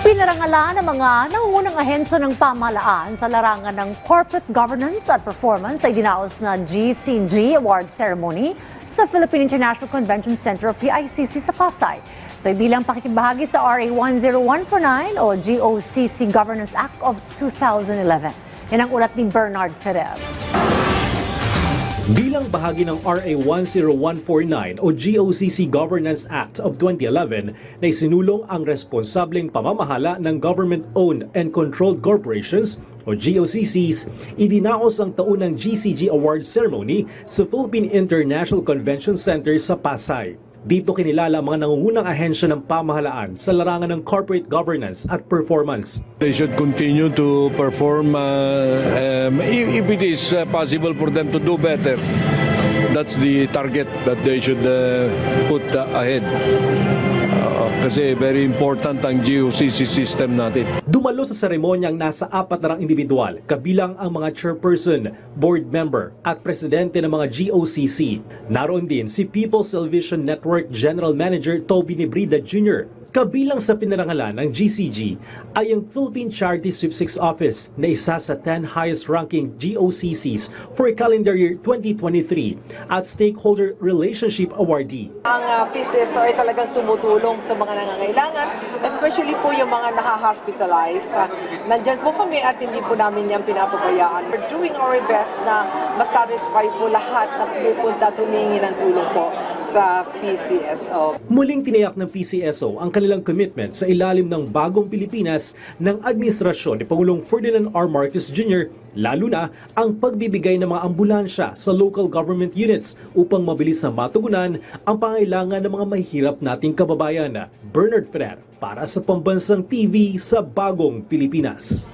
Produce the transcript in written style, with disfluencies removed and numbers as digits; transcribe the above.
Pinarangalan ng mga nangungunang ahensya ng pamahalaan sa larangan ng corporate governance at performance ay dinaos na GCG Award Ceremony sa Philippine International Convention Center o PICC sa Pasay. Ito'y bilang pakikibahagi sa RA 10149 o GOCC Governance Act of 2011. Yan ang ulat ni Bernard Ferrer. Bilang bahagi ng RA 10149 o GOCC Governance Act of 2011 na isinulong ang responsableng pamamahala ng government-owned and controlled corporations o GOCCs, idinaos ang taunang GCG Award Ceremony sa Philippine International Convention Center sa Pasay. Dito kinilala ang mga nangungunang ahensya ng pamahalaan sa larangan ng corporate governance at performance. They should continue to perform if it is possible for them to do better. That's the target that they should put ahead. Kasi very important ang GOCC system natin. Dumalo sa seremonyang nasa 4 individual, kabilang ang mga chairperson, board member at presidente ng mga GOCC. Naroon din si People's Television Network General Manager Toby Nebrida Jr. Kabilang sa pinarangalan ng GCG ay ang Philippine Charity Sweepstakes Office na isa sa 10 highest ranking GOCCs for calendar year 2023 at Stakeholder Relationship Awardee. Ang PCSO ay talagang tumutulong sa mga nangangailangan, especially po yung mga naka-hospitalized. Nandyan po kami at hindi po namin yan pinapabayaan. We're doing our best na masatisfy po lahat na pupunta tumingi ng tulong po sa PCSO. Muling tinayak ng PCSO ang kanilang commitment sa ilalim ng bagong Pilipinas ng administrasyon ni Pangulong Ferdinand R. Marcos Jr., lalo na ang pagbibigay ng mga ambulansya sa local government units upang mabilis na matugunan ang pangailangan ng mga mahihirap nating kababayan. Bernard Ferrer para sa Pambansang TV sa Bagong Pilipinas.